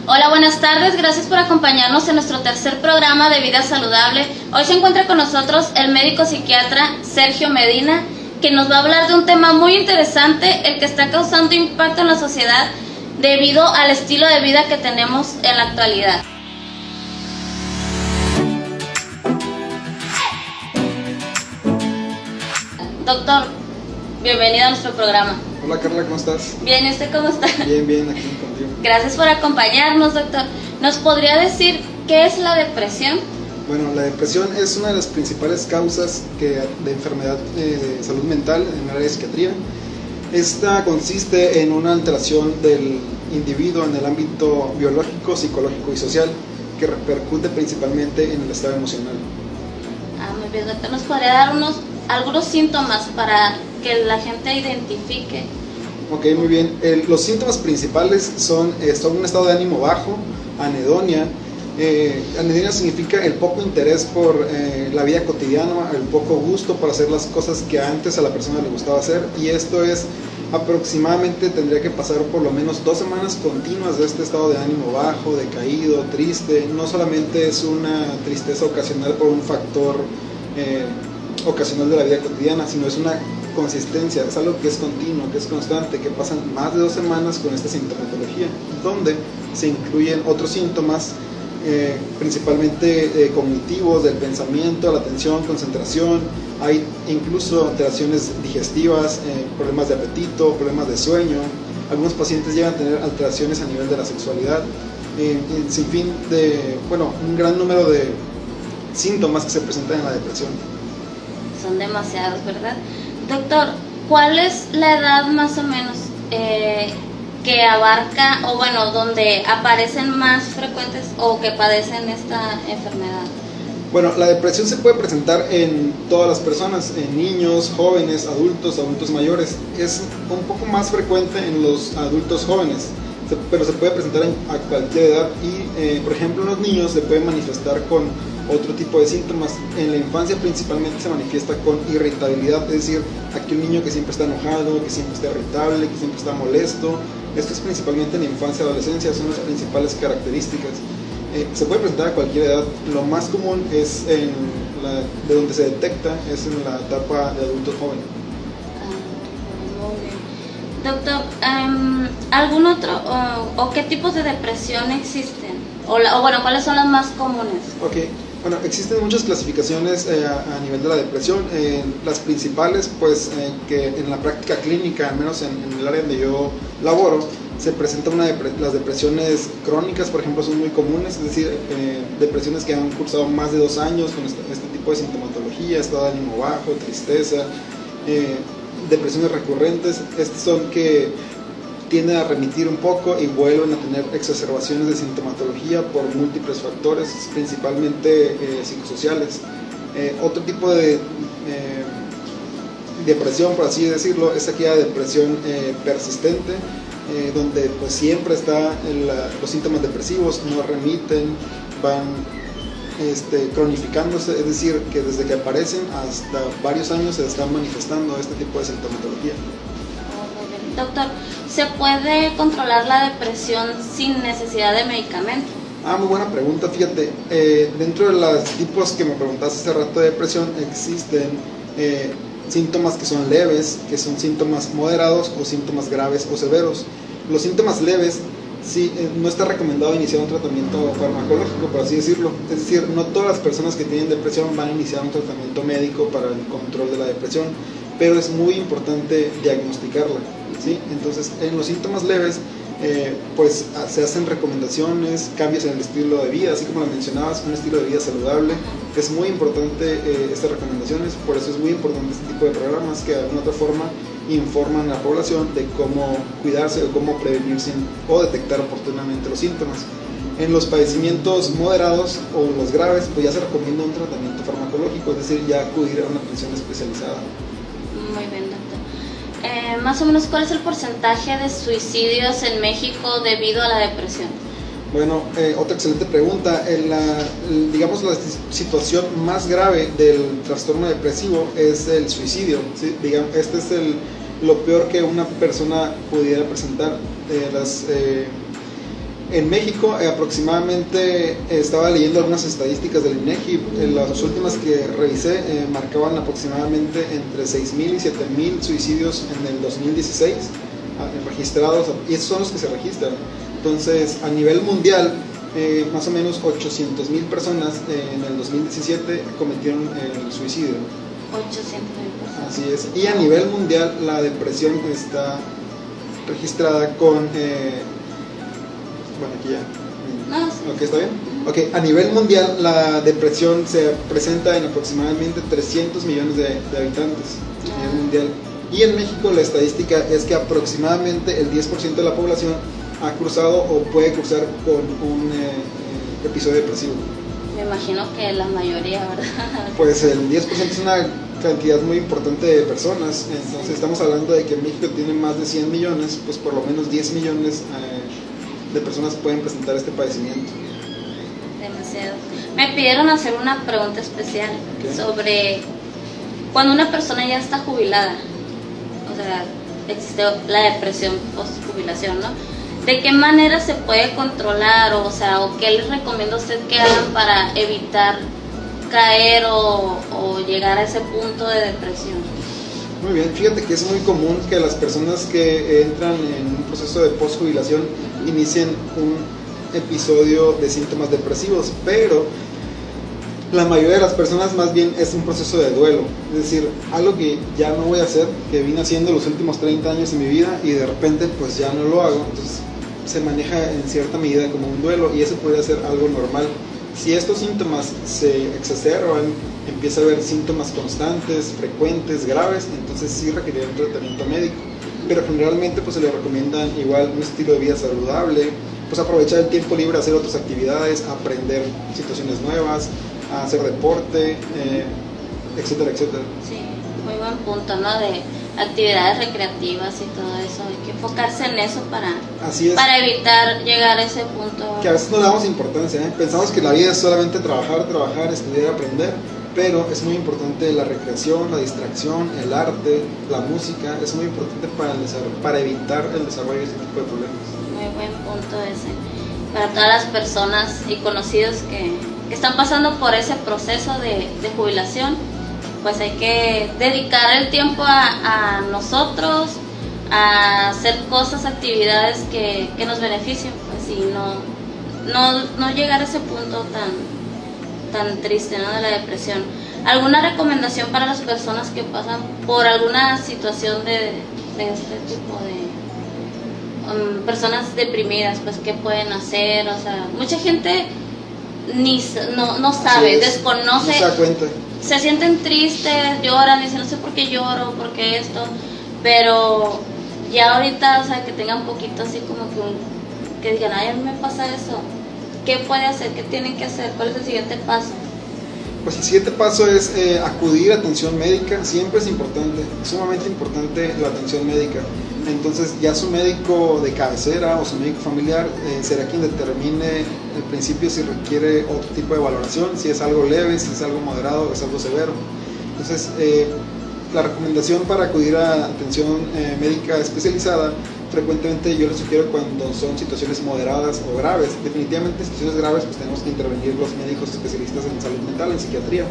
Hola, buenas tardes, gracias por acompañarnos en nuestro tercer programa de Vida Saludable. Hoy se encuentra con nosotros el médico psiquiatra Sergio Medina, que nos va a hablar de un tema muy interesante, el que está causando impacto en la sociedad debido al estilo de vida que tenemos en la actualidad. Doctor, bienvenido a nuestro programa. Hola Carla, ¿cómo estás? Bien, ¿y usted cómo está? Bien, aquí contigo. Gracias por acompañarnos, doctor. ¿Nos podría decir qué es la depresión? Bueno, la depresión es una de las principales causas de enfermedad de salud mental en el área de psiquiatría. Esta consiste en una alteración del individuo en el ámbito biológico, psicológico y social, que repercute principalmente en el estado emocional. Muy bien, doctor. ¿Nos podría dar algunos síntomas para que la gente identifique? Ok, muy bien. Los síntomas principales son un estado de ánimo bajo, anedonia. Anedonia significa el poco interés por la vida cotidiana, el poco gusto por hacer las cosas que antes a la persona le gustaba hacer, y esto es aproximadamente, tendría que pasar por lo menos 2 semanas continuas de este estado de ánimo bajo, decaído, triste. No solamente es una tristeza ocasional por un factor ocasional de la vida cotidiana, sino es una consistencia, es algo que es continuo, que es constante, que pasan más de 2 semanas con esta sintomatología, donde se incluyen otros síntomas, principalmente cognitivos, del pensamiento, la atención, concentración. Hay incluso alteraciones digestivas, problemas de apetito, problemas de sueño. Algunos pacientes llegan a tener alteraciones a nivel de la sexualidad, sin fin de, un gran número de síntomas que se presentan en la depresión. Son demasiados, ¿verdad? Doctor, ¿cuál es la edad más o menos que abarca, donde aparecen más frecuentes o que padecen esta enfermedad? Bueno, la depresión se puede presentar en todas las personas, en niños, jóvenes, adultos mayores. Es un poco más frecuente en los adultos jóvenes, pero se puede presentar a cualquier edad y, por ejemplo, en los niños se puede manifestar con otro tipo de síntomas. En la infancia principalmente se manifiesta con irritabilidad, es decir, aquel niño que siempre está enojado, que siempre está irritable, que siempre está molesto. Esto es principalmente en la infancia y adolescencia, son las principales características. Se puede presentar a cualquier edad. Lo más común es de donde se detecta es en la etapa de adultos jóvenes. Muy bien. Doctor, ¿algún otro o qué tipos de depresión existen? ¿Cuáles son las más comunes? Ok, bueno, existen muchas clasificaciones a nivel de la depresión. Las principales, que en la práctica clínica, al menos en el área donde yo laboro, se presenta las depresiones crónicas, por ejemplo, son muy comunes, es decir, depresiones que han cursado más de 2 años con este tipo de sintomatología, estado de ánimo bajo, tristeza, depresiones recurrentes. Estas son que tienden a remitir un poco y vuelven a tener exacerbaciones de sintomatología por múltiples factores, principalmente psicosociales. Otro tipo de depresión, por así decirlo, es aquella depresión persistente, donde siempre están los síntomas depresivos, no remiten, van cronificándose, es decir, que desde que aparecen hasta varios años se están manifestando este tipo de sintomatología. Doctor, ¿se puede controlar la depresión sin necesidad de medicamento? Muy buena pregunta. Fíjate, dentro de los tipos que me preguntaste hace rato de depresión, existen síntomas que son leves, que son síntomas moderados o síntomas graves o severos. Los síntomas leves, sí, no está recomendado iniciar un tratamiento farmacológico, por así decirlo. Es decir, no todas las personas que tienen depresión van a iniciar un tratamiento médico para el control de la depresión, pero es muy importante diagnosticarla, ¿sí? Entonces, en los síntomas leves, se hacen recomendaciones, cambios en el estilo de vida, así como lo mencionabas, un estilo de vida saludable. Es muy importante estas recomendaciones, por eso es muy importante este tipo de programas que de alguna otra forma informan a la población de cómo cuidarse o cómo prevenirse o detectar oportunamente los síntomas. En los padecimientos moderados o los graves, ya se recomienda un tratamiento farmacológico, es decir, ya acudir a una atención especializada. Muy bien, doctor. Más o menos, ¿cuál es el porcentaje de suicidios en México debido a la depresión? Bueno, otra excelente pregunta. Digamos, la situación más grave del trastorno depresivo es el suicidio, ¿sí? Digamos, este es lo peor que una persona pudiera presentar. En México aproximadamente, estaba leyendo algunas estadísticas del INEGI, las últimas que revisé marcaban aproximadamente entre 6.000 y 7.000 suicidios en el 2016 registrados, y esos son los que se registran. Entonces, a nivel mundial, más o menos 800.000 personas en el 2017 cometieron el suicidio. 800.000 personas. Así es. Y a nivel mundial la depresión está registrada con... bueno, aquí ya. No, sí. Ok, ¿está bien? Ok, a nivel mundial la depresión se presenta en aproximadamente 300 millones de habitantes a nivel mundial. Y en México la estadística es que aproximadamente el 10% de la población ha cruzado o puede cruzar con un episodio depresivo. Me imagino que la mayoría, ¿verdad? Pues el 10% es una cantidad muy importante de personas, entonces estamos hablando de que México tiene más de 100 millones, pues por lo menos 10 millones de personas pueden presentar este padecimiento. Demasiado. Me pidieron hacer una pregunta especial sobre cuando una persona ya está jubilada, o sea, existe la depresión post-jubilación, ¿no? ¿De qué manera se puede controlar, o sea, o qué les recomienda a usted que hagan para evitar caer o llegar a ese punto de depresión? Muy bien, fíjate que es muy común que las personas que entran en un proceso de post-jubilación inicien un episodio de síntomas depresivos, pero la mayoría de las personas más bien es un proceso de duelo, es decir, algo que ya no voy a hacer, que vine haciendo los últimos 30 años de mi vida y de repente pues ya no lo hago, entonces se maneja en cierta medida como un duelo y eso podría ser algo normal. Si estos síntomas se exacerban, empieza a haber síntomas constantes, frecuentes, graves, entonces sí requeriría un tratamiento médico. Pero generalmente pues se le recomiendan igual un estilo de vida saludable, pues aprovechar el tiempo libre a hacer otras actividades, a aprender situaciones nuevas, a hacer deporte, etcétera, etcétera. Sí, muy buen punto, ¿no? De actividades recreativas y todo eso, hay que enfocarse en eso para evitar llegar a ese punto. Que a veces no le damos importancia, pensamos que la vida es solamente trabajar, estudiar, aprender, pero es muy importante la recreación, la distracción, el arte, la música, es muy importante para evitar el desarrollo de este tipo de problemas. Muy buen punto ese, para todas las personas y conocidos que están pasando por ese proceso de jubilación, pues hay que dedicar el tiempo a nosotros, a hacer cosas, actividades que nos beneficien, pues, y no llegar a ese punto tan triste, ¿no? De la depresión. ¿Alguna recomendación para las personas que pasan por alguna situación de este tipo de personas deprimidas? Pues, ¿qué pueden hacer? O sea, mucha gente no sabe, desconoce, no se da cuenta. Se sienten tristes, lloran, dicen no sé por qué lloro, por qué esto, pero ya ahorita, o sea, que tengan un poquito así como que digan, ay, a mí me pasa eso, ¿qué puede hacer? ¿Qué tienen que hacer? ¿Cuál es el siguiente paso? Pues el siguiente paso es acudir a atención médica, siempre es importante, sumamente importante la atención médica. Entonces ya su médico de cabecera o su médico familiar será quien determine al principio si requiere otro tipo de valoración, si es algo leve, si es algo moderado o es algo severo. Entonces la recomendación para acudir a atención médica especializada, frecuentemente yo les sugiero cuando son situaciones moderadas o graves. Definitivamente en situaciones graves pues tenemos que intervenir los médicos especialistas en salud mental, en psiquiatría.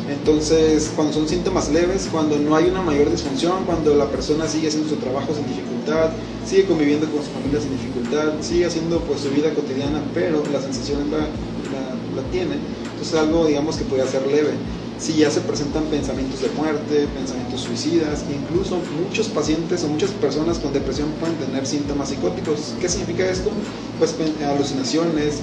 Entonces, cuando son síntomas leves, cuando no hay una mayor disfunción, cuando la persona sigue haciendo su trabajo sin dificultad, sigue conviviendo con su familia sin dificultad, sigue haciendo pues su vida cotidiana, pero la sensación la tiene, entonces algo digamos que puede ser leve. Si ya se presentan pensamientos de muerte, pensamientos suicidas, incluso muchos pacientes o muchas personas con depresión pueden tener síntomas psicóticos. ¿Qué significa esto? Pues alucinaciones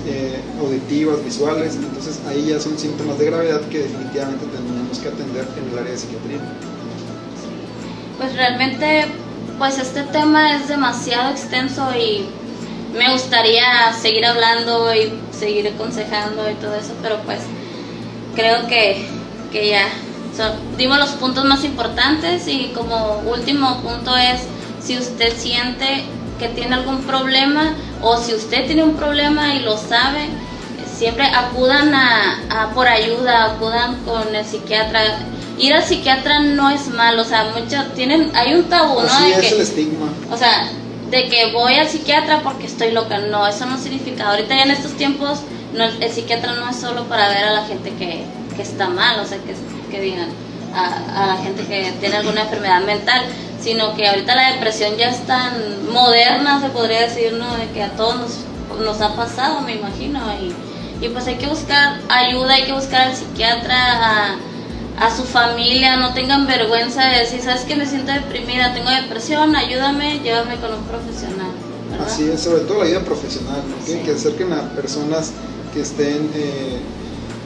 auditivas, visuales, entonces ahí ya son síntomas de gravedad que definitivamente tendríamos que atender en el área de psiquiatría. Pues realmente, pues este tema es demasiado extenso y me gustaría seguir hablando y seguir aconsejando y todo eso, pero pues creo que ya dimos los puntos más importantes y como último punto es, si usted siente que tiene algún problema o si usted tiene un problema y lo sabe, siempre acudan por ayuda, acudan con el psiquiatra. Ir al psiquiatra no es malo, o sea, hay un tabú, ¿no? Así es el estigma. O sea, de que voy al psiquiatra porque estoy loca. No, eso no significa. Ahorita ya en estos tiempos no, el psiquiatra no es solo para ver a la gente que está mal, o sea, que digan a la gente que tiene alguna enfermedad mental, sino que ahorita la depresión ya es tan moderna, se podría decir, ¿no? De que a todos nos ha pasado, me imagino, y pues hay que buscar ayuda, hay que buscar al psiquiatra, a su familia. No tengan vergüenza de decir, ¿sabes qué? Me siento deprimida, tengo depresión, ayúdame, llévame con un profesional, ¿verdad? Así es, sobre todo la ayuda profesional, ¿no? Sí. Que acerquen a personas que estén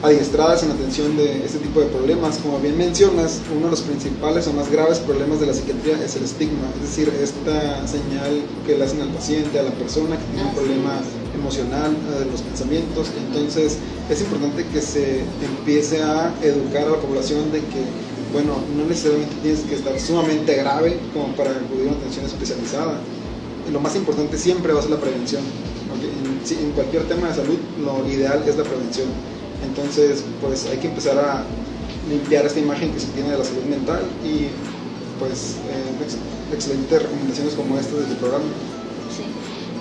adiestradas en atención de este tipo de problemas. Como bien mencionas, uno de los principales o más graves problemas de la psiquiatría es el estigma, es decir, esta señal que le hacen al paciente, a la persona que tiene un problema emocional, de los pensamientos. Entonces es importante que se empiece a educar a la población de que, bueno, no necesariamente tienes que estar sumamente grave como para acudir a una atención especializada. Y lo más importante siempre va a ser la prevención. En cualquier tema de salud, lo ideal es la prevención. Entonces, pues hay que empezar a limpiar esta imagen que se tiene de la salud mental, y pues excelentes recomendaciones como esta de tu programa. Sí,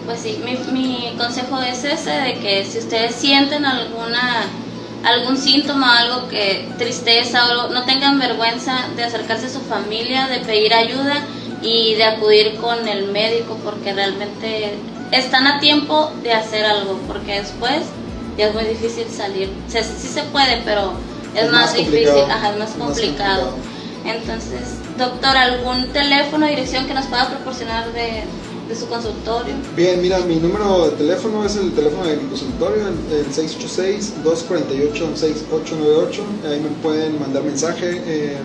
pues sí, mi consejo es ese, de que si ustedes sienten algún síntoma, algo que tristeza, o no tengan vergüenza de acercarse a su familia, de pedir ayuda y de acudir con el médico, porque realmente están a tiempo de hacer algo, porque después ya es muy difícil salir. Sí se puede, pero es más difícil, es más complicado. Entonces, doctor, ¿algún teléfono o dirección que nos pueda proporcionar de su consultorio? Bien, mira, mi número de teléfono es el teléfono de mi consultorio, el 686-248-6898. Ahí me pueden mandar mensaje.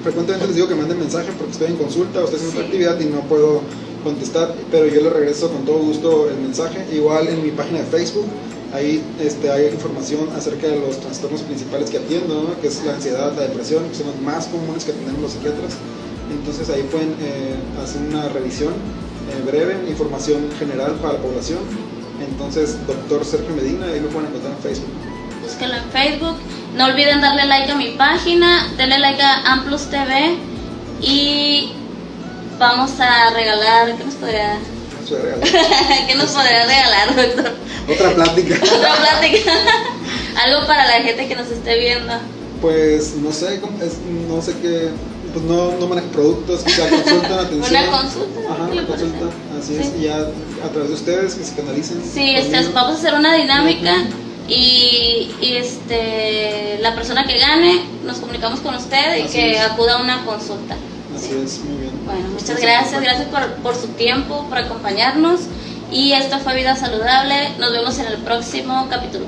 Frecuentemente les digo que manden mensaje porque estoy en consulta o estoy haciendo otra actividad y no puedo contestar, pero yo les regreso con todo gusto el mensaje. Igual en mi página de Facebook, ahí hay información acerca de los trastornos principales que atiendo, ¿no? Que es la ansiedad, la depresión, que son los más comunes que atendemos los psiquiatras. Entonces ahí pueden hacer una revisión breve, información general para la población. Entonces, doctor Sergio Medina, ahí lo pueden encontrar en Facebook. Búsquenlo en Facebook. No olviden darle like a mi página, denle like a Amplus TV, y vamos a regalar, ¿qué nos podría ¿qué nos podría regalar, doctor? Otra plática. Otra plática. Algo para la gente que nos esté viendo. Pues no sé, no sé qué, pues no manejo productos, quizá consulta, atención. Una consulta. Ajá, una consulta, así Sí. es, y ya a través de ustedes que se canalicen. Sí, vamos a hacer una dinámica, y la persona que gane, nos comunicamos con usted y Así que es. acuda a una consulta. Así es, muy bien. Bueno, muchas gracias por su tiempo, por acompañarnos, y esto fue Vida Saludable. Nos vemos en el próximo capítulo.